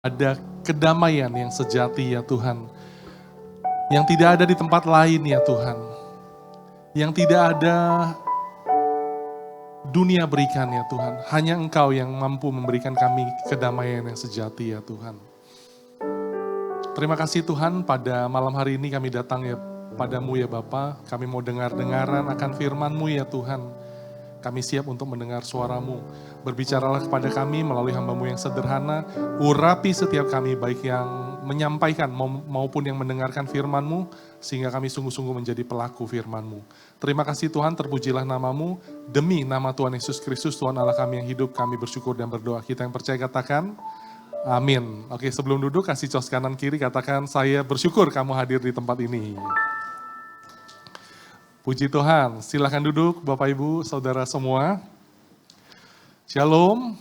Ada kedamaian yang sejati ya Tuhan. Yang tidak ada di tempat lain ya Tuhan. Yang tidak ada dunia berikan ya Tuhan. Hanya Engkau yang mampu memberikan kami kedamaian yang sejati ya Tuhan. Terima kasih Tuhan, pada malam hari ini kami datang ya padamu ya Bapa. Kami mau dengar-dengaran akan firman-Mu ya Tuhan. Kami siap untuk mendengar suara-Mu. Berbicaralah kepada kami melalui hamba-Mu yang sederhana. Urapi setiap kami, baik yang menyampaikan maupun yang mendengarkan firman-Mu. Sehingga kami sungguh-sungguh menjadi pelaku firman-Mu. Terima kasih Tuhan, terpujilah nama-Mu. Demi nama Tuhan Yesus Kristus, Tuhan Allah kami yang hidup, kami bersyukur dan berdoa. Kita yang percaya katakan, amin. Oke, sebelum duduk kasih cos kanan kiri, katakan saya bersyukur kamu hadir di tempat ini. Puji Tuhan, silahkan duduk Bapak Ibu, Saudara semua. Shalom,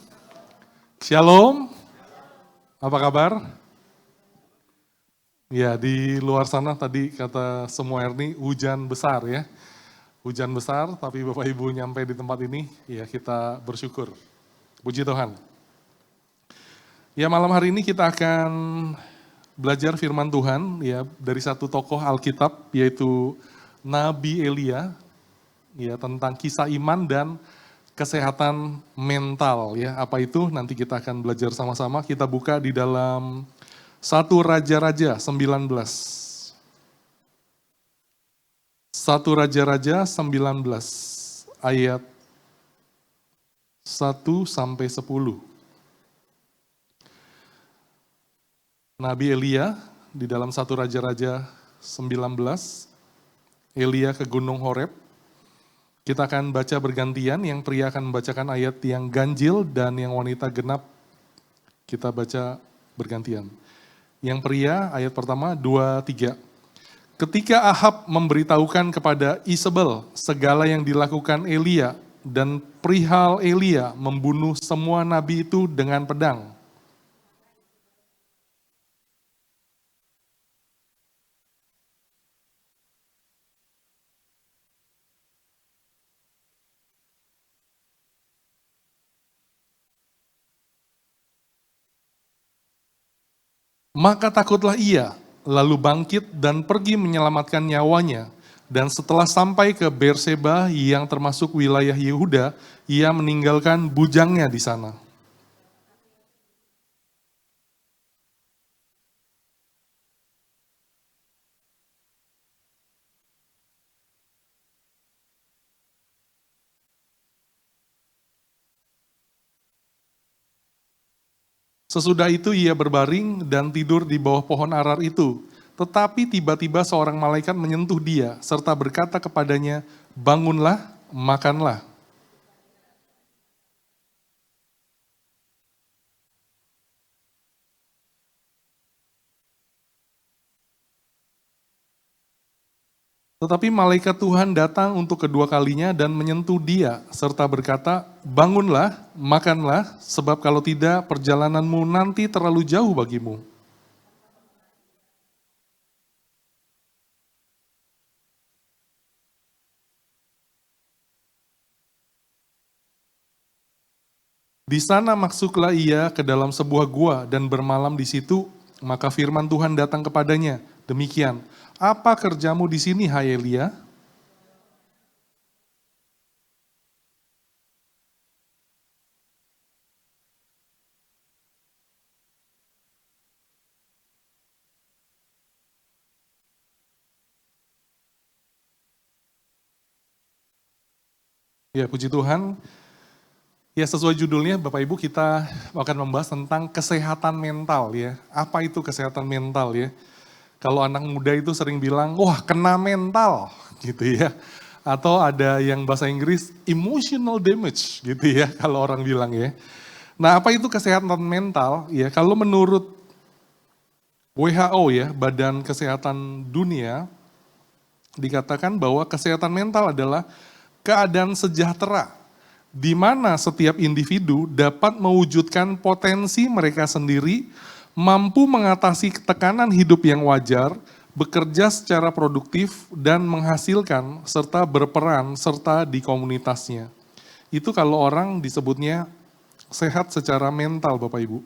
shalom, apa kabar? Ya, di luar sana tadi kata semua Erni, hujan besar ya. Hujan besar, tapi Bapak Ibu nyampe di tempat ini, ya kita bersyukur. Puji Tuhan. Ya, malam hari ini kita akan belajar firman Tuhan ya dari satu tokoh Alkitab, yaitu Nabi Elia, ya tentang kisah iman dan kesehatan mental ya. Apa itu? Nanti kita akan belajar sama-sama. Kita buka di dalam 1 Raja-Raja 19. 1 Raja-Raja 19 ayat 1 sampai 10. Nabi Elia di dalam 1 Raja-Raja 19. Elia ke Gunung Horeb. Kita akan baca bergantian, yang pria akan membacakan ayat yang ganjil dan yang wanita genap kita baca bergantian. Yang pria ayat pertama 2, 3. Ketika Ahab memberitahukan kepada Isabel segala yang dilakukan Elia dan perihal Elia membunuh semua nabi itu dengan pedang. Maka takutlah ia, lalu bangkit dan pergi menyelamatkan nyawanya. Dan setelah sampai ke Berseba yang termasuk wilayah Yehuda, ia meninggalkan bujangnya di sana. Sesudah itu ia berbaring dan tidur di bawah pohon arar itu. Tetapi tiba-tiba seorang malaikat menyentuh dia, serta berkata kepadanya, bangunlah, makanlah. Tetapi malaikat Tuhan datang untuk kedua kalinya dan menyentuh dia, serta berkata, bangunlah, makanlah, sebab kalau tidak perjalananmu nanti terlalu jauh bagimu. Di sana masuklah ia ke dalam sebuah gua dan bermalam di situ, maka firman Tuhan datang kepadanya, demikian, apa kerjamu di sini, hai Elia? Ya, puji Tuhan. Ya, sesuai judulnya Bapak Ibu, kita akan membahas tentang kesehatan mental ya. Apa itu kesehatan mental ya? Kalau anak muda itu sering bilang, wah kena mental gitu ya. Atau ada yang bahasa Inggris, emotional damage gitu ya kalau orang bilang ya. Nah, apa itu kesehatan mental ya? Kalau menurut WHO ya, Badan Kesehatan Dunia, dikatakan bahwa kesehatan mental adalah keadaan sejahtera di mana setiap individu dapat mewujudkan potensi mereka sendiri, mampu mengatasi tekanan hidup yang wajar, bekerja secara produktif, dan menghasilkan serta berperan serta di komunitasnya. Itu kalau orang disebutnya sehat secara mental, Bapak Ibu.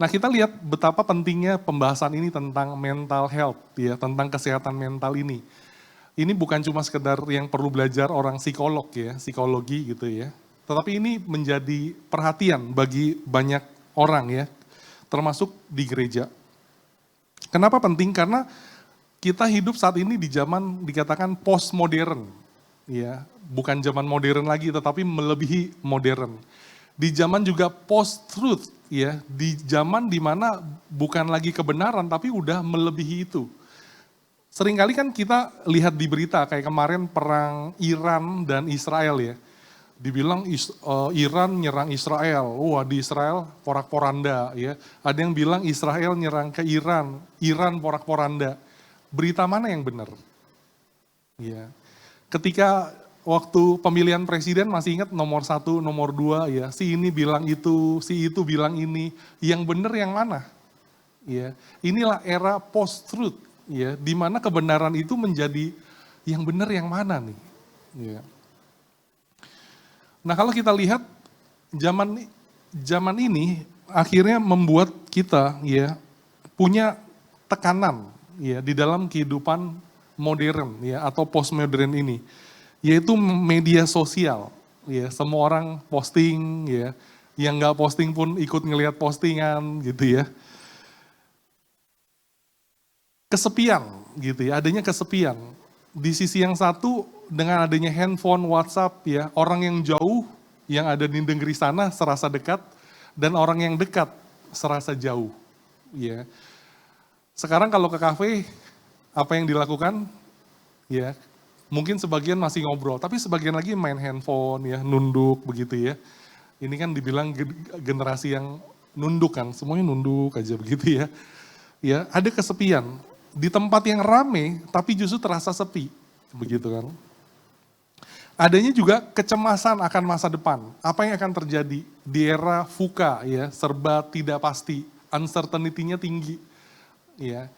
Nah, kita lihat betapa pentingnya pembahasan ini tentang mental health, ya, tentang kesehatan mental ini. Ini bukan cuma sekedar yang perlu belajar orang psikolog ya, psikologi gitu ya. Tetapi ini menjadi perhatian bagi banyak orang ya, termasuk di gereja. Kenapa penting? Karena kita hidup saat ini di zaman dikatakan postmodern, ya, bukan zaman modern lagi, tetapi melebihi modern. Di zaman juga post-truth, ya, di zaman dimana bukan lagi kebenaran, tapi udah melebihi itu. Seringkali kan kita lihat di berita, kayak kemarin perang Iran dan Israel ya. Dibilang Iran nyerang Israel, wah di Israel porak-poranda ya. Ada yang bilang Israel nyerang ke Iran, Iran porak-poranda. Berita mana yang benar? Ya. Ketika waktu pemilihan presiden masih ingat nomor 1, nomor 2 ya, si ini bilang itu, si itu bilang ini, yang benar yang mana? Ya, inilah era post-truth ya, di mana kebenaran itu menjadi yang benar yang mana nih? Ya. Nah, kalau kita lihat zaman ini akhirnya membuat kita ya punya tekanan ya di dalam kehidupan modern ya atau postmodern ini, yaitu media sosial ya. Semua orang posting ya, yang nggak posting pun ikut ngelihat postingan gitu ya. Kesepian gitu ya, adanya kesepian. Di sisi yang satu dengan adanya handphone, WhatsApp ya, orang yang jauh yang ada di negeri sana serasa dekat dan orang yang dekat serasa jauh ya. Sekarang kalau ke kafe apa yang dilakukan? Ya, mungkin sebagian masih ngobrol, tapi sebagian lagi main handphone ya, nunduk begitu ya. Ini kan dibilang generasi yang nunduk kan, semuanya nunduk aja begitu ya. Ya, ada kesepian di tempat yang rame tapi justru terasa sepi, begitu kan. Adanya juga kecemasan akan masa depan. Apa yang akan terjadi di era VUCA ya, serba tidak pasti, uncertainty-nya tinggi. Ya.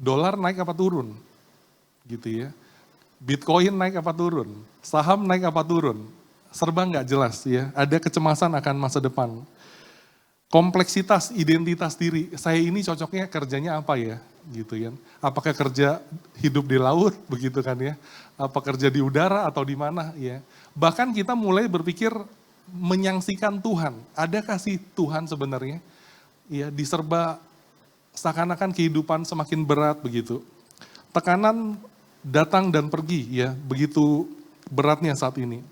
Dolar naik apa turun? Gitu ya. Bitcoin naik apa turun? Saham naik apa turun? Serba nggak jelas ya. Ada kecemasan akan masa depan. Kompleksitas identitas diri, saya ini cocoknya kerjanya apa ya, gitu kan. Apakah kerja hidup di laut, begitu kan ya. Apa kerja di udara atau di mana ya. Bahkan kita mulai berpikir menyangsikan Tuhan. Adakah sih Tuhan sebenarnya? Ya, diserba seakan-akan kehidupan semakin berat begitu. Tekanan datang dan pergi ya, begitu beratnya saat ini.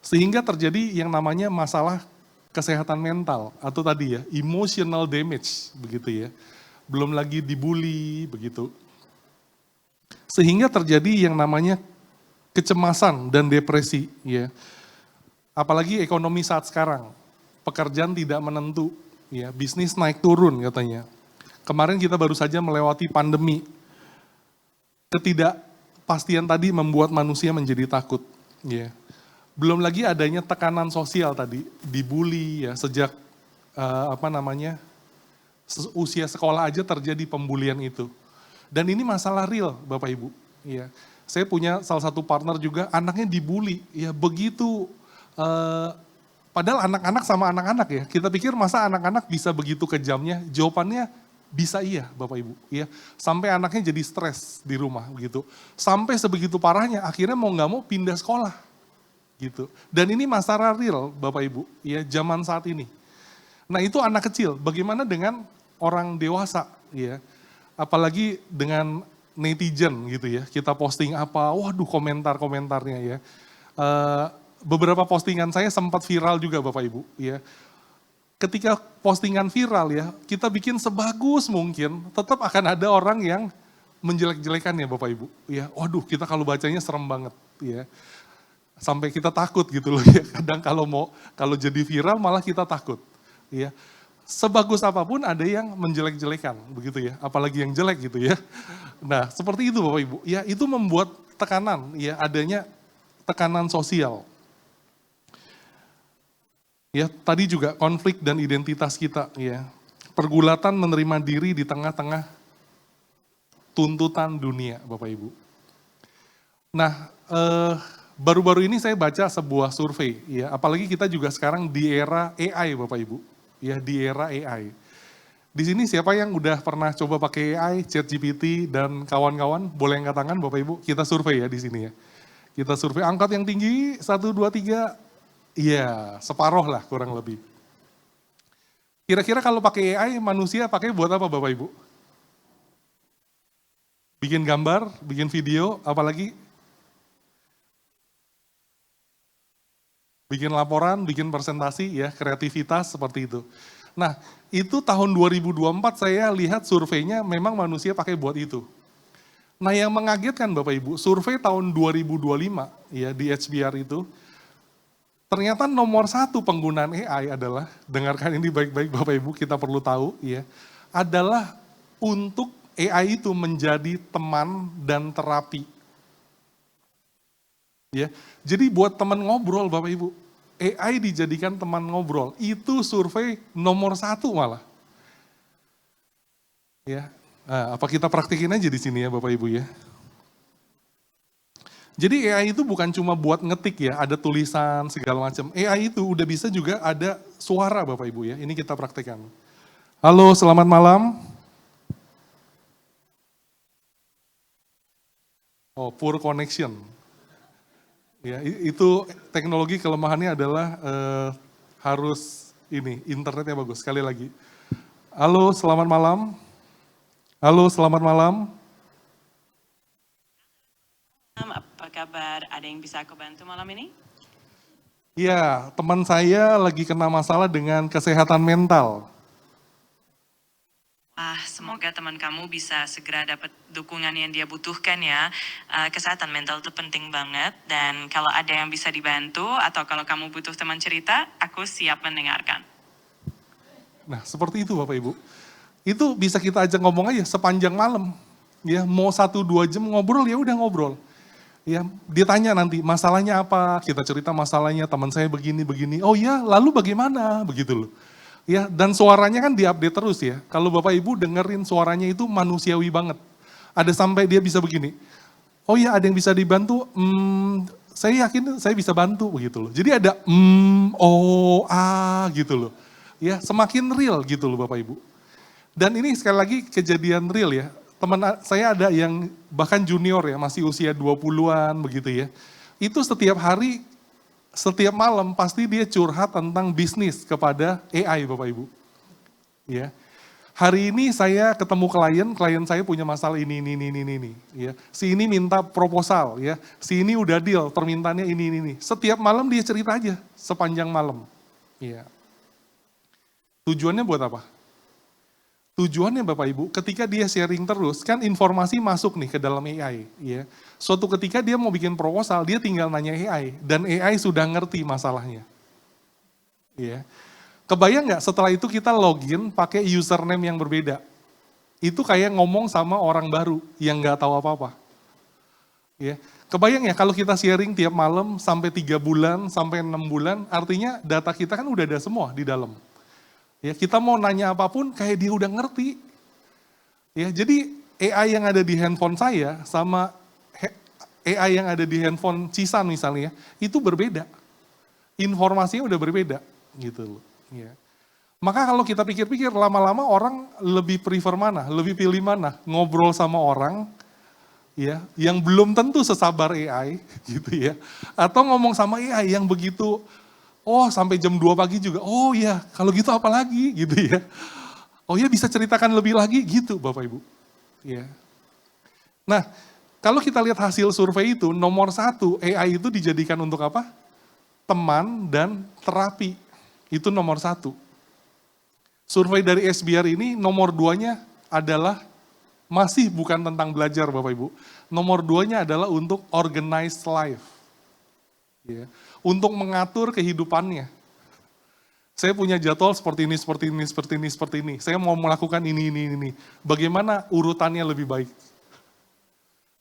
Sehingga terjadi yang namanya masalah kesehatan mental atau tadi ya emotional damage begitu ya, belum lagi dibully begitu, sehingga terjadi yang namanya kecemasan dan depresi ya, apalagi ekonomi saat sekarang, pekerjaan tidak menentu ya, bisnis naik turun katanya. Kemarin kita baru saja melewati pandemi, ketidakpastian tadi membuat manusia menjadi takut ya. Belum lagi adanya tekanan sosial tadi, dibully ya sejak usia sekolah aja terjadi pembulian itu. Dan ini masalah real Bapak Ibu. Ya. Saya punya salah satu partner juga anaknya dibully, ya begitu. Padahal anak-anak sama anak-anak ya, kita pikir masa anak-anak bisa begitu kejamnya, jawabannya bisa iya Bapak Ibu. Ya. Sampai anaknya jadi stres di rumah begitu. Sampai sebegitu parahnya, akhirnya mau nggak mau pindah sekolah. Gitu. Dan ini masalah real Bapak Ibu, ya zaman saat ini. Nah itu anak kecil, bagaimana dengan orang dewasa ya, apalagi dengan netizen gitu ya, kita posting apa, waduh komentar-komentarnya ya. Beberapa postingan saya sempat viral juga Bapak Ibu ya. Ketika postingan viral ya, kita bikin sebagus mungkin, tetap akan ada orang yang menjelek-jelekannya Bapak Ibu. Ya, waduh kita kalau bacanya serem banget ya. Sampai kita takut gitu loh ya. Kadang kalau jadi viral malah kita takut. Ya. Sebagus apapun ada yang menjelek-jelekan begitu ya. Apalagi yang jelek gitu ya. Nah, seperti itu Bapak Ibu. Ya, itu membuat tekanan ya, adanya tekanan sosial. Ya, tadi juga konflik dan identitas kita ya. Pergulatan menerima diri di tengah-tengah tuntutan dunia Bapak Ibu. Nah, baru-baru ini saya baca sebuah survei, ya, apalagi kita juga sekarang di era AI Bapak Ibu. ya di era AI. Di sini siapa yang udah pernah coba pakai AI, ChatGPT dan kawan-kawan? Boleh angkat tangan Bapak Ibu? Kita survei ya di sini ya. Kita survei angkat yang tinggi, 1, 2, 3. Iya, separoh lah kurang lebih. Kira-kira kalau pakai AI, manusia pakai buat apa Bapak Ibu? Bikin gambar, bikin video, apalagi bikin laporan, bikin presentasi ya, kreativitas seperti itu. Nah, itu tahun 2024 saya lihat surveinya memang manusia pakai buat itu. Nah, yang mengagetkan Bapak Ibu, survei tahun 2025 ya di HBR itu, ternyata nomor satu penggunaan AI adalah, dengarkan ini baik-baik Bapak Ibu, kita perlu tahu ya, adalah untuk AI itu menjadi teman dan terapi. Ya, jadi buat teman ngobrol Bapak Ibu, AI dijadikan teman ngobrol, itu survei nomor satu malah. Ya, nah, apa kita praktikin aja di sini ya Bapak Ibu ya. Jadi AI itu bukan cuma buat ngetik ya, ada tulisan segala macam. AI itu udah bisa juga ada suara Bapak Ibu ya, ini kita praktekkan. Halo, selamat malam. Oh, poor connection. Ya, itu teknologi kelemahannya adalah harus ini, internetnya bagus. Sekali lagi. Halo, selamat malam. Halo, selamat malam. Apa kabar? Ada yang bisa aku bantu malam ini? Iya, teman saya lagi kena masalah dengan kesehatan mental. Semoga teman kamu bisa segera dapat dukungan yang dia butuhkan ya. Kesehatan mental itu penting banget dan kalau ada yang bisa dibantu atau kalau kamu butuh teman cerita, aku siap mendengarkan. Nah, seperti itu Bapak Ibu. Itu bisa kita ajak ngomong aja sepanjang malam. Ya, mau 1, 2 jam ngobrol ya udah ngobrol. Ya, dia tanya nanti masalahnya apa, kita cerita masalahnya, teman saya begini. Oh ya, lalu bagaimana? Begitu loh. Ya, dan suaranya kan diupdate terus ya. Kalau Bapak Ibu dengerin suaranya itu manusiawi banget. Ada sampai dia bisa begini. Oh ya, ada yang bisa dibantu? Saya yakin saya bisa bantu begitu loh. Jadi ada oh, gitu loh. Ya, semakin real gitu loh Bapak Ibu. Dan ini sekali lagi kejadian real ya. Teman saya ada yang bahkan junior ya, masih usia 20-an begitu ya. Itu setiap hari, setiap malam pasti dia curhat tentang bisnis kepada AI Bapak Ibu. Ya. Hari ini saya ketemu klien saya punya masalah ini. Ya. Si ini minta proposal ya, si ini udah deal, permintaannya ini. Setiap malam dia cerita aja, sepanjang malam. Ya. Tujuannya buat apa? Tujuannya Bapak Ibu, ketika dia sharing terus, kan informasi masuk nih ke dalam AI. Ya. Suatu ketika dia mau bikin proposal, dia tinggal nanya AI, dan AI sudah ngerti masalahnya. Ya. Kebayang nggak setelah itu kita login pakai username yang berbeda? Itu kayak ngomong sama orang baru yang nggak tahu apa-apa. Ya. Kebayang ya kalau kita sharing tiap malam sampai 3 bulan, sampai 6 bulan, artinya data kita kan udah ada semua di dalam. Ya, kita mau nanya apapun kayak dia udah ngerti. Ya, jadi AI yang ada di handphone saya sama AI yang ada di handphone Cisan misalnya, itu berbeda. Informasinya udah berbeda gitu loh. Ya. Maka kalau kita pikir-pikir lama-lama orang lebih prefer mana? Lebih pilih mana? Ngobrol sama orang ya yang belum tentu sesabar AI gitu ya. Atau ngomong sama AI yang begitu sampai jam 2 pagi juga. Oh ya, kalau gitu apa lagi gitu ya. Oh ya bisa ceritakan lebih lagi gitu Bapak Ibu. Ya. Nah, kalau kita lihat hasil survei itu, nomor 1 AI itu dijadikan untuk apa? Teman dan terapi. Itu nomor 1. Survei dari SBR ini nomor 2-nya adalah masih bukan tentang belajar Bapak Ibu. Nomor 2-nya adalah untuk organized life. Ya. Untuk mengatur kehidupannya. Saya punya jadwal seperti ini. Saya mau melakukan ini. Bagaimana urutannya lebih baik?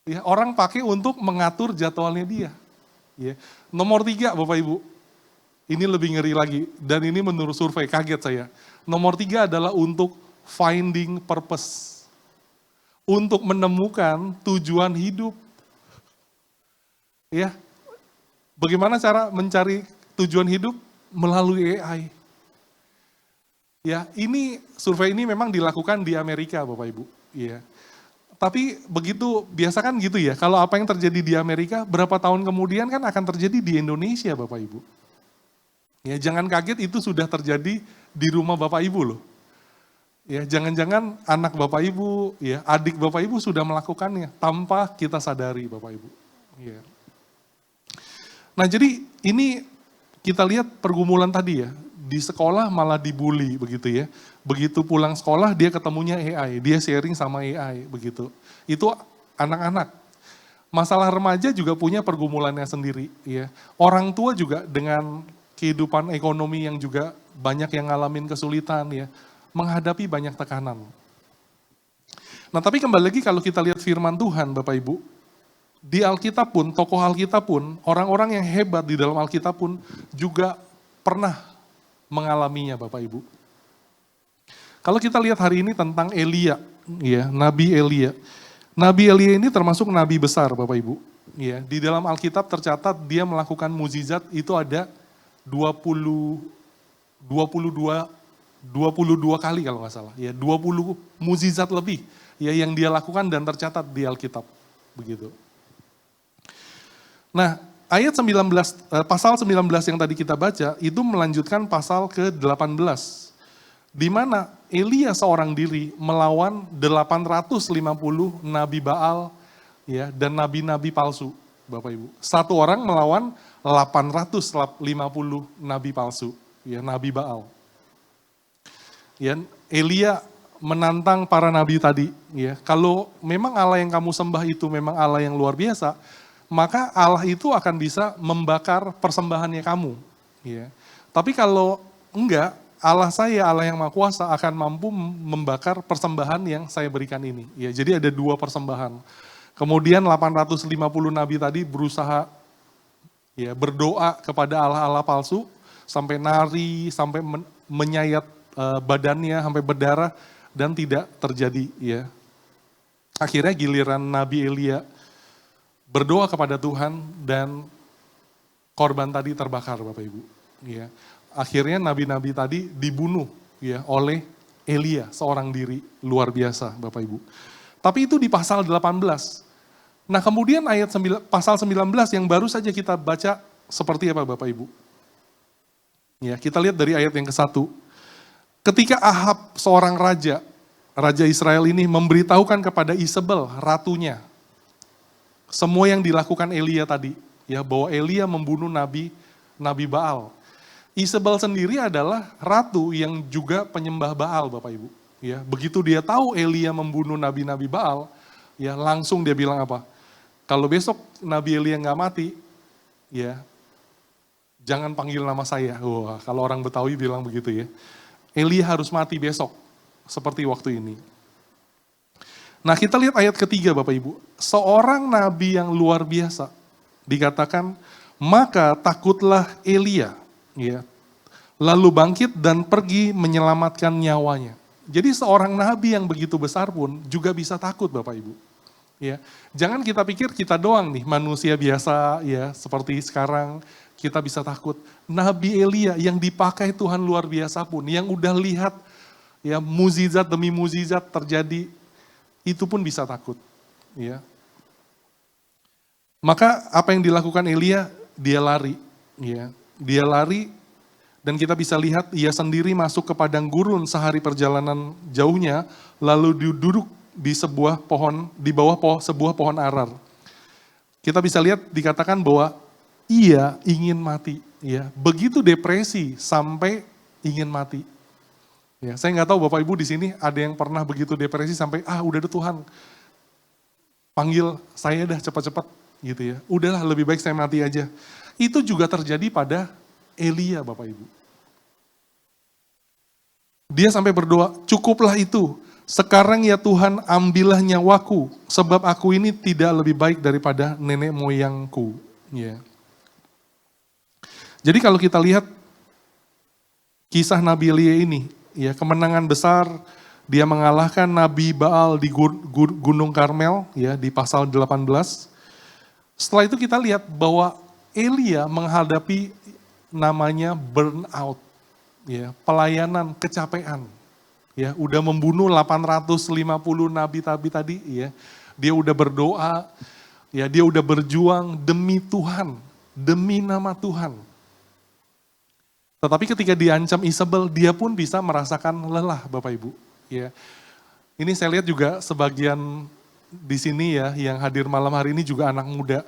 Ya, orang pakai untuk mengatur jadwalnya dia. Ya. Nomor 3 Bapak Ibu, ini lebih ngeri lagi, dan ini menurut survei, kaget saya. Nomor 3 adalah untuk finding purpose. Untuk menemukan tujuan hidup. Ya, bagaimana cara mencari tujuan hidup? Melalui AI. Ya, survei ini memang dilakukan di Amerika, Bapak Ibu. Ya. Tapi begitu, biasa kan gitu ya, kalau apa yang terjadi di Amerika, berapa tahun kemudian kan akan terjadi di Indonesia, Bapak Ibu. Ya, jangan kaget itu sudah terjadi di rumah Bapak Ibu loh. Ya, jangan-jangan anak Bapak Ibu, ya, adik Bapak Ibu sudah melakukannya tanpa kita sadari, Bapak Ibu. Ya. Nah, jadi ini kita lihat pergumulan tadi ya, di sekolah malah dibully begitu ya. Begitu pulang sekolah dia ketemunya AI, dia sharing sama AI begitu. Itu anak-anak. Masalah remaja juga punya pergumulannya sendiri ya. Orang tua juga dengan kehidupan ekonomi yang juga banyak yang ngalamin kesulitan ya, menghadapi banyak tekanan. Nah, tapi kembali lagi kalau kita lihat firman Tuhan Bapak Ibu, di Alkitab pun, tokoh Alkitab pun, orang-orang yang hebat di dalam Alkitab pun juga pernah mengalaminya Bapak Ibu. Kalau kita lihat hari ini tentang Elia, ya, Nabi Elia. Nabi Elia ini termasuk nabi besar Bapak Ibu. Ya, di dalam Alkitab tercatat dia melakukan mukjizat itu ada 22 kali kalau nggak salah. Ya, 20 mukjizat lebih ya yang dia lakukan dan tercatat di Alkitab. Begitu. Nah, ayat 19, pasal 19 yang tadi kita baca, itu melanjutkan pasal ke-18. Di mana Elia seorang diri melawan 850 nabi Baal ya, dan nabi-nabi palsu, Bapak Ibu. Satu orang melawan 850 nabi palsu, ya, nabi Baal. Ya, Elia menantang para nabi tadi, ya. Kalau memang Allah yang kamu sembah itu memang Allah yang luar biasa, maka Allah itu akan bisa membakar persembahannya kamu. Ya. Tapi kalau enggak, Allah saya, Allah yang Maha Kuasa akan mampu membakar persembahan yang saya berikan ini. Ya, jadi ada 2 persembahan. Kemudian 850 nabi tadi berusaha ya berdoa kepada Allah-Allah palsu, sampai nari, sampai menyayat badannya, sampai berdarah, dan tidak terjadi. Ya. Akhirnya giliran Nabi Elia berdoa kepada Tuhan dan korban tadi terbakar Bapak Ibu. Ya. Akhirnya nabi-nabi tadi dibunuh ya oleh Elia, seorang diri luar biasa Bapak Ibu. Tapi itu di pasal 18. Nah kemudian pasal 19 yang baru saja kita baca seperti apa Bapak Ibu. Ya, kita lihat dari ayat yang ke-1. Ketika Ahab seorang raja Israel ini memberitahukan kepada Isabel, ratunya, semua yang dilakukan Elia tadi, ya, bahwa Elia membunuh nabi Baal. Isabel sendiri adalah ratu yang juga penyembah Baal, Bapak Ibu. Ya, begitu dia tahu Elia membunuh nabi-nabi Baal, ya langsung dia bilang apa? Kalau besok Nabi Elia nggak mati, ya jangan panggil nama saya. Wah, kalau orang Betawi bilang begitu ya. Elia harus mati besok, seperti waktu ini. Nah kita lihat ayat ketiga Bapak Ibu. Seorang nabi yang luar biasa, dikatakan, maka takutlah Elia. Ya, lalu bangkit dan pergi menyelamatkan nyawanya. Jadi seorang nabi yang begitu besar pun juga bisa takut Bapak Ibu. Ya, jangan kita pikir kita doang nih manusia biasa ya seperti sekarang kita bisa takut. Nabi Elia yang dipakai Tuhan luar biasa pun, yang udah lihat ya mukjizat demi mukjizat terjadi, itu pun bisa takut. Ya. Maka apa yang dilakukan Elia? Dia lari. Ya. Dia lari dan kita bisa lihat ia sendiri masuk ke padang gurun sehari perjalanan jauhnya, lalu duduk di sebuah pohon, di bawah sebuah pohon arar. Kita bisa lihat dikatakan bahwa ia ingin mati, ya, begitu depresi sampai ingin mati. Ya, saya nggak tahu Bapak Ibu di sini ada yang pernah begitu depresi sampai udah deh Tuhan, panggil saya dah cepat-cepat gitu ya. Udahlah lebih baik saya mati aja. Itu juga terjadi pada Elia Bapak Ibu. Dia sampai berdoa, cukuplah itu. Sekarang ya Tuhan ambillah nyawaku, sebab aku ini tidak lebih baik daripada nenek moyangku. Ya. Jadi kalau kita lihat kisah Nabi Elia ini, ya kemenangan besar, dia mengalahkan Nabi Baal di Gunung Karmel, ya di pasal 18. Setelah itu kita lihat bahwa Elia menghadapi namanya burnout. ya, pelayanan, kecapean. Ya, udah membunuh 850 nabi-nabi tadi, ya. Dia udah berdoa, ya, dia udah berjuang demi Tuhan, demi nama Tuhan. Tetapi ketika diancam Isabel, dia pun bisa merasakan lelah, Bapak Ibu. Ya, ini saya lihat juga sebagian di sini ya, yang hadir malam hari ini juga anak muda.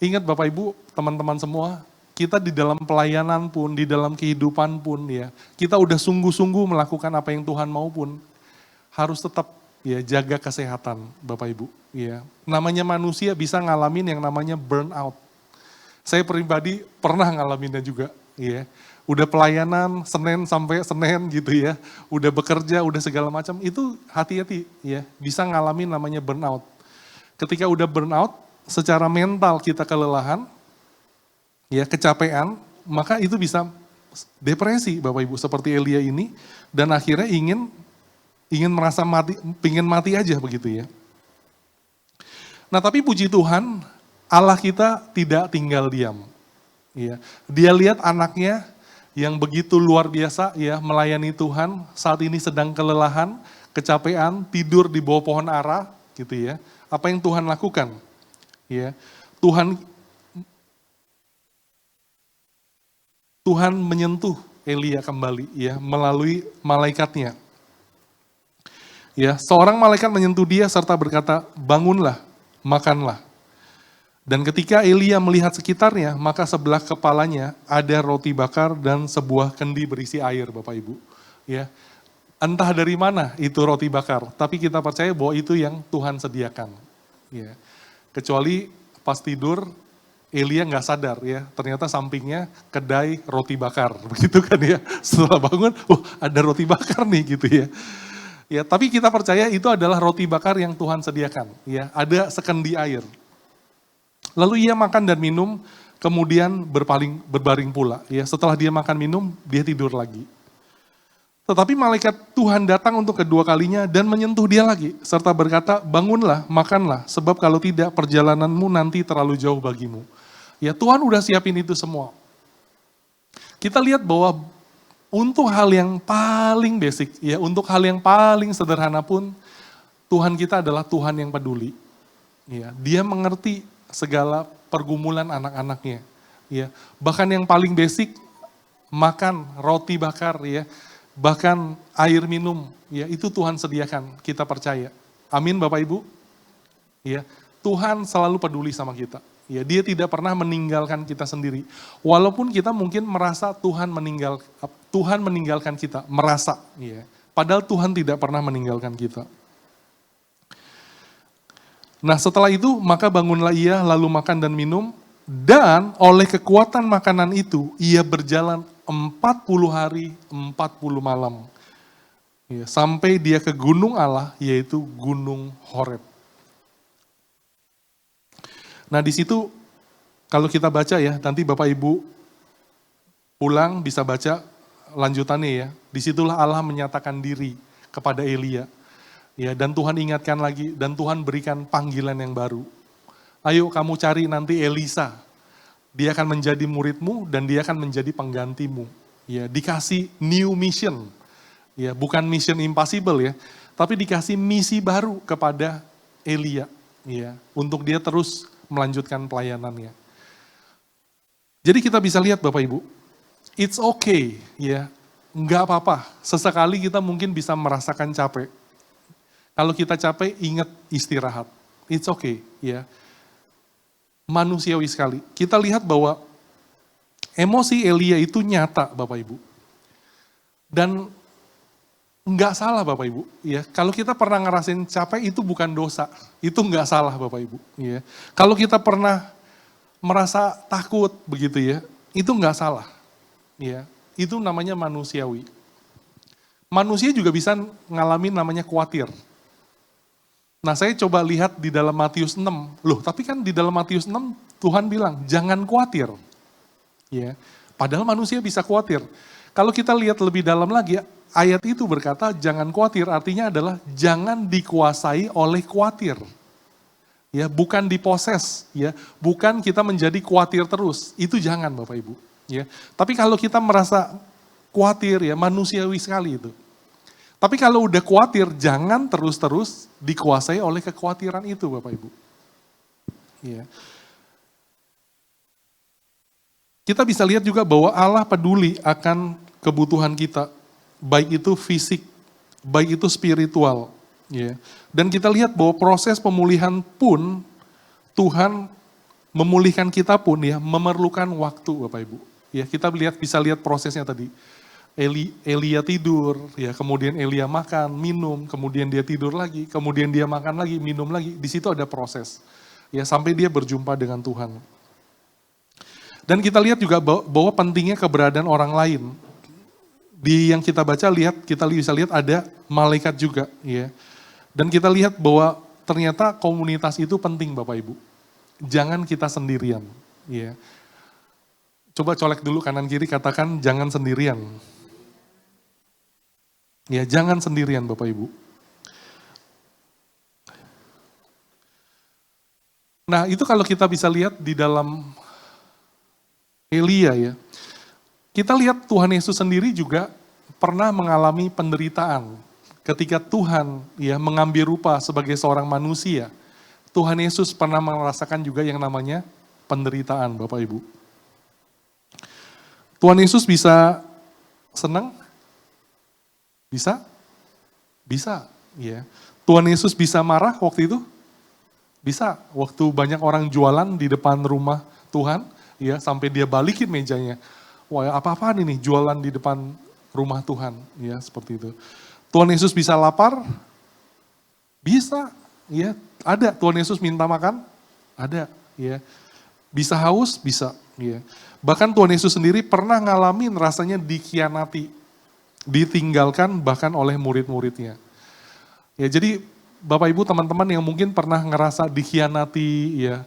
Ingat Bapak Ibu, teman-teman semua, kita di dalam pelayanan pun, di dalam kehidupan pun ya, kita udah sungguh-sungguh melakukan apa yang Tuhan mau pun, harus tetap ya jaga kesehatan Bapak Ibu. Ya, namanya manusia bisa ngalamin yang namanya burnout. Saya pribadi pernah ngalaminnya juga. Ya, udah pelayanan Senin sampai Senin gitu ya, udah bekerja, udah segala macam, itu hati-hati ya, bisa ngalamin namanya burnout. Ketika udah burnout, secara mental kita kelelahan, ya kecapean, maka itu bisa depresi Bapak Ibu, seperti Elia ini, dan akhirnya ingin merasa mati, pingin mati aja begitu ya. Nah tapi puji Tuhan, Allah kita tidak tinggal diam. Ya, dia lihat anaknya yang begitu luar biasa ya melayani Tuhan, saat ini sedang kelelahan, kecapean, tidur di bawah pohon ara gitu ya. Apa yang Tuhan lakukan? Ya, Tuhan menyentuh Elia kembali ya melalui malaikatnya. Ya, seorang malaikat menyentuh dia serta berkata, "Bangunlah, makanlah." Dan ketika Elia melihat sekitarnya, maka sebelah kepalanya ada roti bakar dan sebuah kendi berisi air, Bapak Ibu. Ya, entah dari mana itu roti bakar, tapi kita percaya bahwa itu yang Tuhan sediakan. Ya, kecuali pas tidur, Elia nggak sadar ya, ternyata sampingnya kedai roti bakar, begitu kan ya. Setelah bangun, ada roti bakar nih gitu ya. Ya, tapi kita percaya itu adalah roti bakar yang Tuhan sediakan. Ya, ada sekendi air. Lalu ia makan dan minum, kemudian berbaring pula. Ya, setelah dia makan minum, dia tidur lagi. Tetapi malaikat Tuhan datang untuk kedua kalinya dan menyentuh dia lagi, serta berkata, "Bangunlah, makanlah, sebab kalau tidak perjalananmu nanti terlalu jauh bagimu." Ya, Tuhan udah siapin itu semua. Kita lihat bahwa untuk hal yang paling basic, ya, untuk hal yang paling sederhana pun, Tuhan kita adalah Tuhan yang peduli. Ya, dia mengerti segala pergumulan anak-anaknya. Ya, bahkan yang paling basic, makan roti bakar ya, bahkan air minum, ya itu Tuhan sediakan, kita percaya. Amin Bapak Ibu. Ya, Tuhan selalu peduli sama kita. Ya, dia tidak pernah meninggalkan kita sendiri. Walaupun kita mungkin merasa Tuhan meninggalkan kita, merasa ya. Padahal Tuhan tidak pernah meninggalkan kita. Nah setelah itu maka bangunlah ia lalu makan dan minum, dan oleh kekuatan makanan itu ia berjalan 40 hari 40 malam. Ya, sampai dia ke gunung Allah, yaitu Gunung Horeb. Nah di situ kalau kita baca ya, nanti Bapak Ibu pulang bisa baca lanjutannya ya. Disitulah Allah menyatakan diri kepada Elia. Ya, dan Tuhan ingatkan lagi, dan Tuhan berikan panggilan yang baru. Ayo kamu cari nanti Elisa, dia akan menjadi muridmu dan dia akan menjadi penggantimu. Ya, dikasih new mission, ya bukan mission impossible ya, tapi dikasih misi baru kepada Elia, ya untuk dia terus melanjutkan pelayanannya. Jadi kita bisa lihat Bapak Ibu, it's okay, ya nggak apa-apa. Sesekali kita mungkin bisa merasakan capek. Kalau kita capek, ingat istirahat. It's okay, ya. Manusiawi sekali. Kita lihat bahwa emosi Elia itu nyata, Bapak Ibu. Dan nggak salah, Bapak Ibu. Ya, kalau kita pernah ngerasain capek, itu bukan dosa. Itu nggak salah, Bapak Ibu. Ya. Kalau kita pernah merasa takut, begitu ya, itu nggak salah. Ya, itu namanya manusiawi. Manusia juga bisa ngalamin namanya khawatir. Nah saya coba lihat di dalam Matius 6, loh tapi kan di dalam Matius 6 Tuhan bilang jangan khawatir. Ya, padahal manusia bisa khawatir. Kalau kita lihat lebih dalam lagi, ayat itu berkata jangan khawatir, artinya adalah jangan dikuasai oleh khawatir. Ya, bukan diposes, ya, bukan kita menjadi khawatir terus. Itu jangan Bapak Ibu. Ya, tapi kalau kita merasa khawatir ya, manusiawi sekali itu. Tapi kalau udah khawatir, jangan terus-terus dikuasai oleh kekhawatiran itu Bapak Ibu. Ya. Kita bisa lihat juga bahwa Allah peduli akan kebutuhan kita, baik itu fisik, baik itu spiritual. Ya. Dan kita lihat bahwa proses pemulihan pun, Tuhan memulihkan kita pun ya memerlukan waktu Bapak Ibu. Ya, kita bisa lihat prosesnya tadi. Elia tidur, ya kemudian Elia makan, minum, kemudian dia tidur lagi, kemudian dia makan lagi, minum lagi. Di situ ada proses, ya sampai dia berjumpa dengan Tuhan. Dan kita lihat juga bahwa pentingnya keberadaan orang lain. Di yang kita baca kita bisa lihat ada malaikat juga, ya. Dan kita lihat bahwa ternyata komunitas itu penting Bapak Ibu. Jangan kita sendirian, ya. Coba colek dulu kanan kiri, katakan jangan sendirian. Ya, jangan sendirian Bapak Ibu. Nah, itu kalau kita bisa lihat di dalam Elia ya. Kita lihat Tuhan Yesus sendiri juga pernah mengalami penderitaan. Ketika Tuhan ya mengambil rupa sebagai seorang manusia, Tuhan Yesus pernah merasakan juga yang namanya penderitaan Bapak Ibu. Tuhan Yesus bisa senang? Bisa? Bisa, ya. Tuhan Yesus bisa marah waktu itu? Bisa. Waktu banyak orang jualan di depan rumah Tuhan, ya, sampai dia balikin mejanya. Wah, apa-apaan ini jualan di depan rumah Tuhan, ya, seperti itu. Tuhan Yesus bisa lapar? Bisa, ya. Ada. Tuhan Yesus minta makan? Ada, ya. Bisa haus? Bisa, ya. Bahkan Tuhan Yesus sendiri pernah ngalamin rasanya dikhianati, ditinggalkan bahkan oleh murid-muridnya. Ya, jadi Bapak Ibu teman-teman yang mungkin pernah ngerasa dikhianati ya,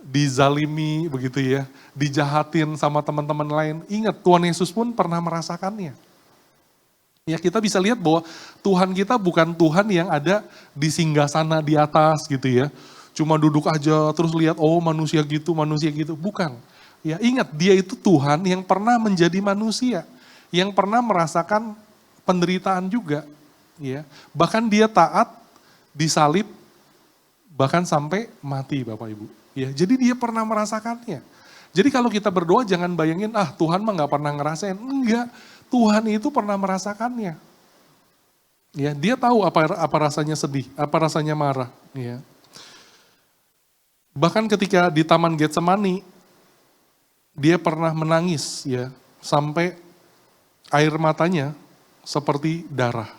dizalimi begitu ya, dijahatin sama teman-teman lain, ingat Tuhan Yesus pun pernah merasakannya. Ya, kita bisa lihat bahwa Tuhan kita bukan Tuhan yang ada di singgasana di atas gitu ya. Cuma duduk aja terus lihat oh manusia gitu, bukan. Ya, ingat dia itu Tuhan yang pernah menjadi manusia, yang pernah merasakan penderitaan juga, ya. Bahkan dia taat, disalib, bahkan sampai mati Bapak Ibu. Ya, jadi dia pernah merasakannya. Jadi kalau kita berdoa jangan bayangin, Tuhan mah gak pernah ngerasain. Enggak, Tuhan itu pernah merasakannya. Ya, dia tahu apa rasanya sedih, apa rasanya marah. Ya. Bahkan ketika di Taman Getsemani, dia pernah menangis, ya, sampai air matanya seperti darah.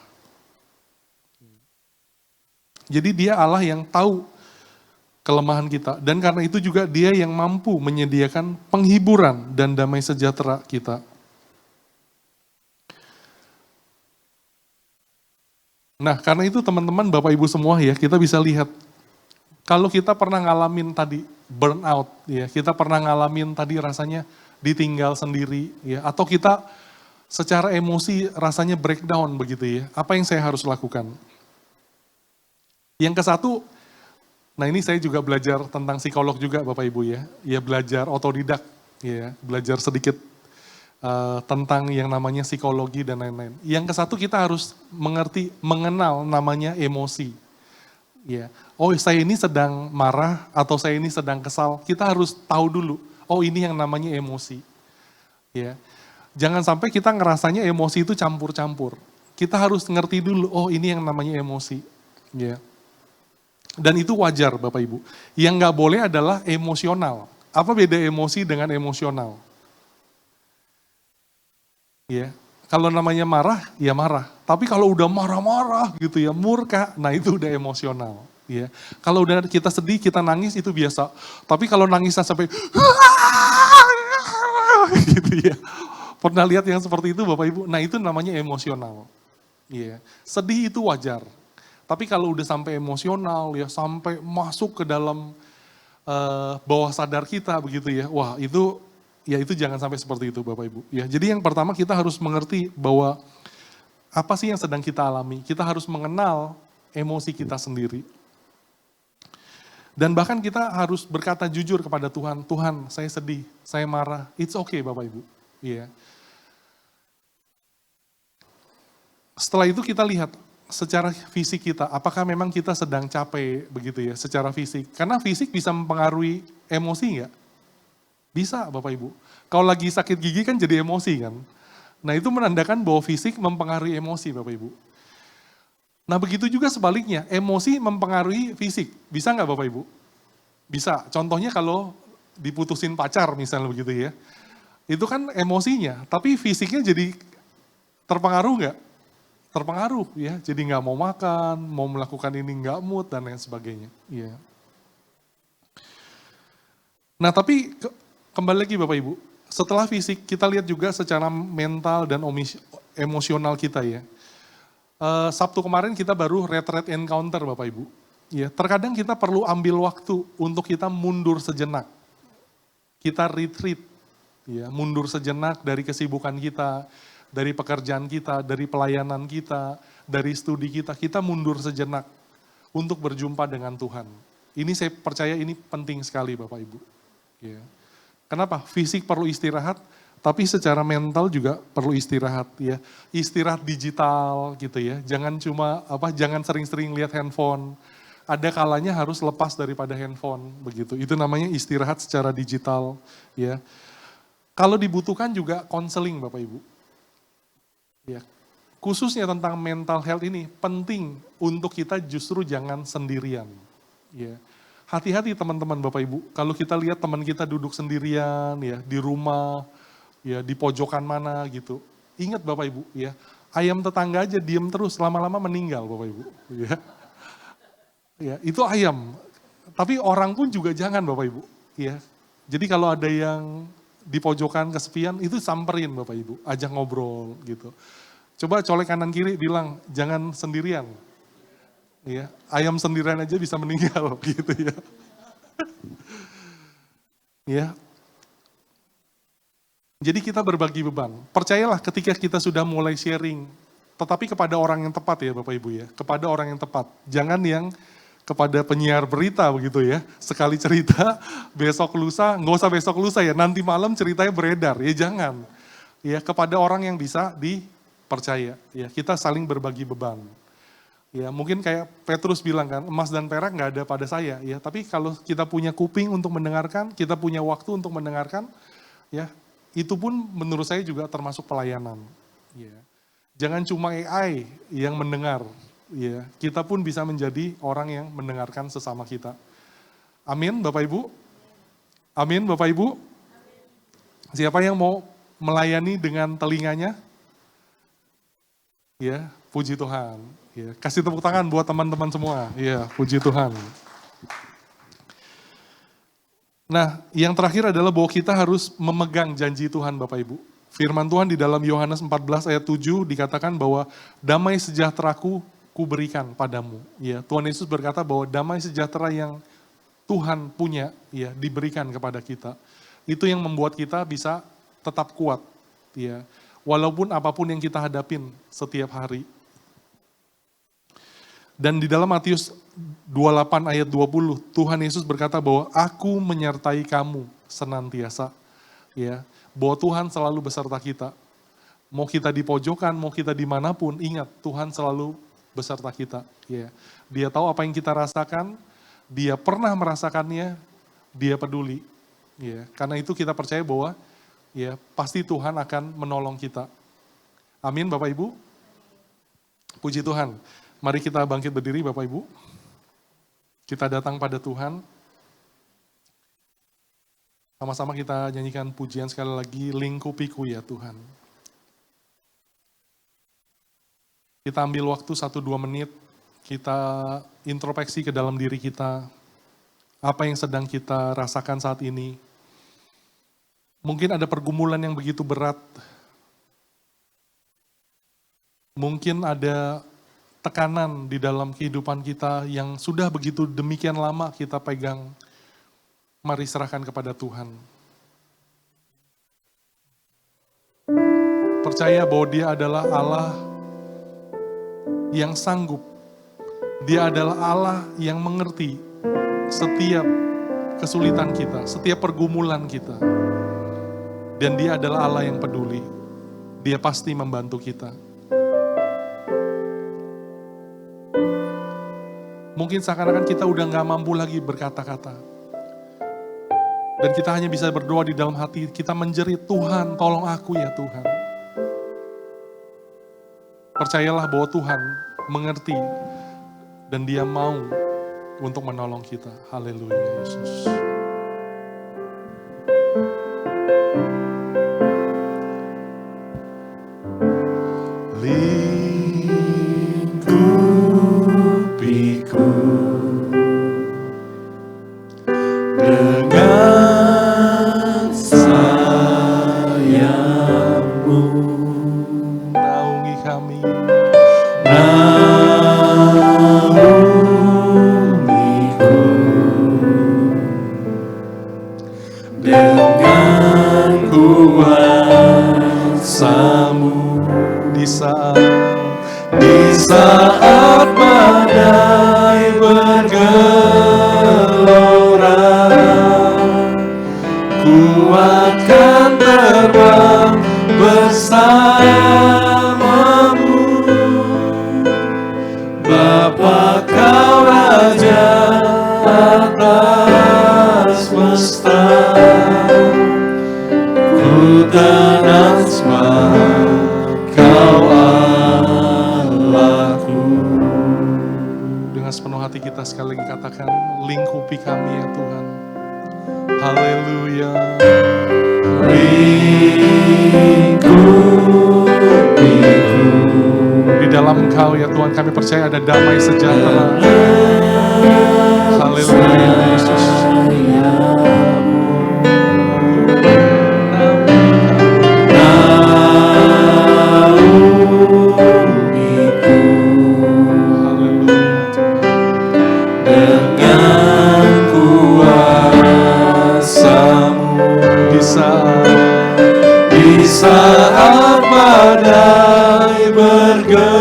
Jadi dia Allah yang tahu kelemahan kita. Dan karena itu juga dia yang mampu menyediakan penghiburan dan damai sejahtera kita. Nah karena itu teman-teman Bapak Ibu semua ya, kita bisa lihat. Kalau kita pernah ngalamin tadi burnout, ya, kita pernah ngalamin tadi rasanya ditinggal sendiri, ya, atau kita secara emosi rasanya breakdown begitu ya. Apa yang saya harus lakukan? Yang ke satu, nah ini saya juga belajar tentang psikolog juga Bapak Ibu ya. Ya belajar otodidak, ya, belajar sedikit tentang yang namanya psikologi dan lain-lain. Yang ke satu kita harus mengenal namanya emosi. Ya, oh saya ini sedang marah atau saya ini sedang kesal. Kita harus tahu dulu, oh ini yang namanya emosi. Ya. Jangan sampai kita ngerasanya emosi itu campur-campur. Kita harus ngerti dulu, oh ini yang namanya emosi. Ya. Dan itu wajar Bapak Ibu. Yang nggak boleh adalah emosional. Apa beda emosi dengan emosional? Ya. Kalau namanya marah, ya marah. Tapi kalau udah marah-marah gitu ya, murka, nah itu udah emosional. Ya. Kalau udah kita sedih, kita nangis itu biasa. Tapi kalau nangisnya sampai gitu ya. Pernah lihat yang seperti itu Bapak Ibu? Nah itu namanya emosional. Iya. Sedih itu wajar. Tapi kalau udah sampai emosional ya, sampai masuk ke dalam bawah sadar kita begitu ya. Wah itu, ya itu jangan sampai seperti itu Bapak Ibu. Ya, jadi yang pertama kita harus mengerti bahwa apa sih yang sedang kita alami. Kita harus mengenal emosi kita sendiri. Dan bahkan kita harus berkata jujur kepada Tuhan. Tuhan saya sedih, saya marah. It's okay Bapak Ibu. Iya. Setelah itu kita lihat secara fisik kita, apakah memang kita sedang capek begitu ya, secara fisik. Karena fisik bisa mempengaruhi emosi nggak? Bisa Bapak Ibu. Kalau lagi sakit gigi kan jadi emosi kan. Nah itu menandakan bahwa fisik mempengaruhi emosi Bapak Ibu. Nah begitu juga sebaliknya, emosi mempengaruhi fisik. Bisa nggak Bapak Ibu? Bisa. Contohnya kalau diputusin pacar misalnya begitu ya. Itu kan emosinya, tapi fisiknya jadi terpengaruh nggak? Terpengaruh ya, jadi nggak mau makan, mau melakukan ini nggak mood dan lain sebagainya. Ya. Nah tapi kembali lagi Bapak Ibu, setelah fisik kita lihat juga secara mental dan emosional kita ya. Sabtu kemarin kita baru retreat encounter Bapak Ibu. Ya, terkadang kita perlu ambil waktu untuk kita mundur sejenak. Kita retreat, ya, mundur sejenak dari kesibukan kita, dari pekerjaan kita, dari pelayanan kita, dari studi kita mundur sejenak untuk berjumpa dengan Tuhan. Ini saya percaya ini penting sekali Bapak Ibu. Ya. Kenapa? Fisik perlu istirahat, tapi secara mental juga perlu istirahat ya. Istirahat digital gitu ya. Jangan jangan sering-sering lihat handphone. Ada kalanya harus lepas daripada handphone begitu. Itu namanya istirahat secara digital ya. Kalau dibutuhkan juga konseling Bapak Ibu. Ya. Khususnya tentang mental health ini penting untuk kita justru jangan sendirian. Ya. Hati-hati teman-teman Bapak Ibu, kalau kita lihat teman kita duduk sendirian ya di rumah, ya di pojokan mana gitu. Ingat Bapak Ibu ya, ayam tetangga aja diem terus lama-lama meninggal Bapak Ibu. Ya. Ya, itu ayam. Tapi orang pun juga jangan Bapak Ibu. Ya. Jadi kalau ada yang di pojokan kesepian itu samperin Bapak Ibu, ajak ngobrol gitu. Coba colek kanan kiri bilang jangan sendirian. Ya, ayam sendirian aja bisa meninggal gitu ya. Ya. Jadi kita berbagi beban. Percayalah ketika kita sudah mulai sharing, tetapi kepada orang yang tepat ya Bapak Ibu ya, kepada orang yang tepat. Jangan yang kepada penyiar berita begitu ya. Sekali cerita, besok lusa, nggak usah besok lusa ya, nanti malam ceritanya beredar. Ya jangan. Ya, kepada orang yang bisa dipercaya. Ya, kita saling berbagi beban. Ya, mungkin kayak Petrus bilang kan, emas dan perak nggak ada pada saya, ya. Tapi kalau kita punya kuping untuk mendengarkan, kita punya waktu untuk mendengarkan, ya, itu pun menurut saya juga termasuk pelayanan. Ya. Jangan cuma AI yang mendengar, ya. Kita pun bisa menjadi orang yang mendengarkan sesama kita. Amin, Bapak Ibu. Amin, Bapak Ibu. Siapa yang mau melayani dengan telinganya? Ya, puji Tuhan. Ya, kasih tepuk tangan buat teman-teman semua. Ya, puji Tuhan. Nah, yang terakhir adalah bahwa kita harus memegang janji Tuhan Bapak Ibu. Firman Tuhan di dalam Yohanes 14 ayat 7 dikatakan bahwa damai sejahteraku kuberikan padamu. Ya, Tuhan Yesus berkata bahwa damai sejahtera yang Tuhan punya ya diberikan kepada kita. Itu yang membuat kita bisa tetap kuat ya. Walaupun apapun yang kita hadapin setiap hari. Dan di dalam Matius 28 ayat 20, Tuhan Yesus berkata bahwa aku menyertai kamu senantiasa. Ya, bahwa Tuhan selalu beserta kita. Mau kita di pojokan, mau kita dimanapun, ingat Tuhan selalu beserta kita. Ya, dia tahu apa yang kita rasakan, dia pernah merasakannya, dia peduli. Ya, karena itu kita percaya bahwa ya pasti Tuhan akan menolong kita. Amin Bapak Ibu. Puji Tuhan. Mari kita bangkit berdiri Bapak Ibu. Kita datang pada Tuhan. Sama-sama kita nyanyikan pujian sekali lagi, lingkupiku ya Tuhan. Kita ambil waktu 1-2 menit, kita introspeksi ke dalam diri kita. Apa yang sedang kita rasakan saat ini. Mungkin ada pergumulan yang begitu berat. Mungkin ada tekanan di dalam kehidupan kita yang sudah begitu demikian lama kita pegang. Mari serahkan kepada Tuhan. Percaya bahwa Dia adalah Allah yang sanggup. Dia adalah Allah yang mengerti setiap kesulitan kita, setiap pergumulan kita. Dan Dia adalah Allah yang peduli. Dia pasti membantu kita. Mungkin seakan-akan kita udah gak mampu lagi berkata-kata. Dan kita hanya bisa berdoa di dalam hati, kita menjerit, Tuhan tolong aku ya Tuhan. Percayalah bahwa Tuhan mengerti dan Dia mau untuk menolong kita. Haleluya Yesus. Lingkupiku dengan sayap-Mu, naungi kami, naungiku dengan kuasa-Mu di saat badai bergelora, kuatkan terbang bersama-Mu. Bapa Kau Raja atas semesta, ku tenang sebab Kau Allahku. Dengan sepenuh hati kita sekali lagi katakan, lingkupi kami ya Tuhan. Haleluya. Lingkupiku. Di dalam Engkau ya Tuhan kami percaya ada damai sejahtera. Haleluya Yesus. Di saat badai bergelora,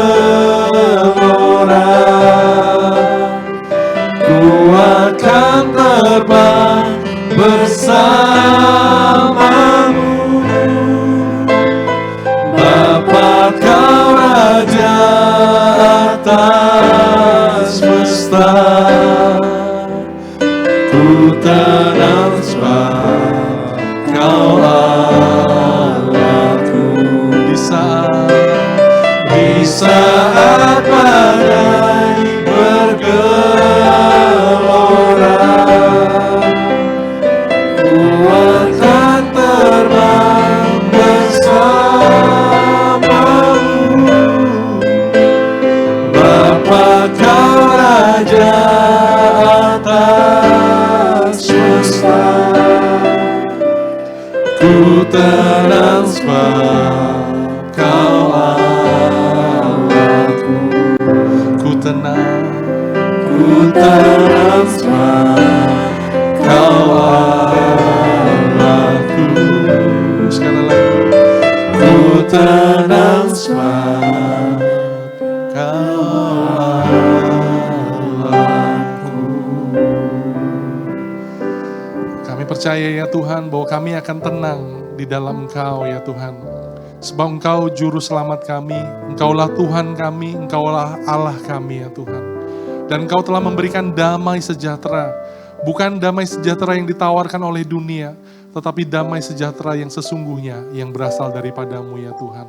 kuatkan terbang bersama-Mu. Bapa Kau Raja atas semesta, ku tenang sebab Kau Allahku. Di saat badai bergelora, kuatkan terbang bersama-Mu. Bapa Kau Raja atas semesta, ku tenang sebab Kau Allahku. Ku tenang sebab Kau Allahku. Sekali lagi, ku tenang sebab Kau Allahku. Kami percaya ya Tuhan bahwa kami akan tenang di dalam Engkau ya Tuhan. Sebab Engkau juru selamat kami, Engkaulah Tuhan kami, Engkaulah Allah kami ya Tuhan. Dan Engkau telah memberikan damai sejahtera, bukan damai sejahtera yang ditawarkan oleh dunia, tetapi damai sejahtera yang sesungguhnya yang berasal daripada-Mu ya Tuhan.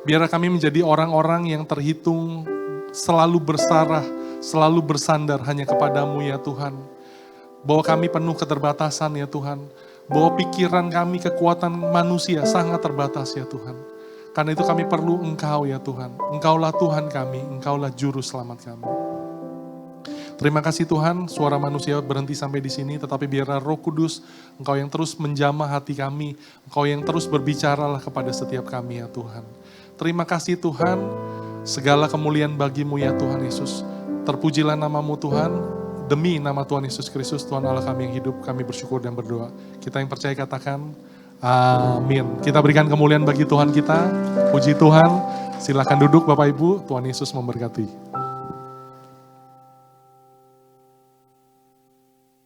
Biarlah kami menjadi orang-orang yang terhitung selalu bersarah, selalu bersandar hanya kepada-Mu ya Tuhan. Bahwa kami penuh keterbatasan ya Tuhan. Bahwa pikiran kami, kekuatan manusia sangat terbatas ya Tuhan. Karena itu kami perlu Engkau ya Tuhan. Engkaulah Tuhan kami, Engkaulah juru selamat kami. Terima kasih Tuhan, suara manusia berhenti sampai di sini, tetapi biarlah Roh Kudus, Engkau yang terus menjamah hati kami, Engkau yang terus berbicaralah kepada setiap kami ya Tuhan. Terima kasih Tuhan, segala kemuliaan bagi-Mu ya Tuhan Yesus. Terpujilah nama-Mu Tuhan. Demi nama Tuhan Yesus Kristus, Tuhan Allah kami yang hidup, kami bersyukur dan berdoa. Kita yang percaya katakan, amin. Kita berikan kemuliaan bagi Tuhan kita, puji Tuhan. Silakan duduk Bapak Ibu, Tuhan Yesus memberkati.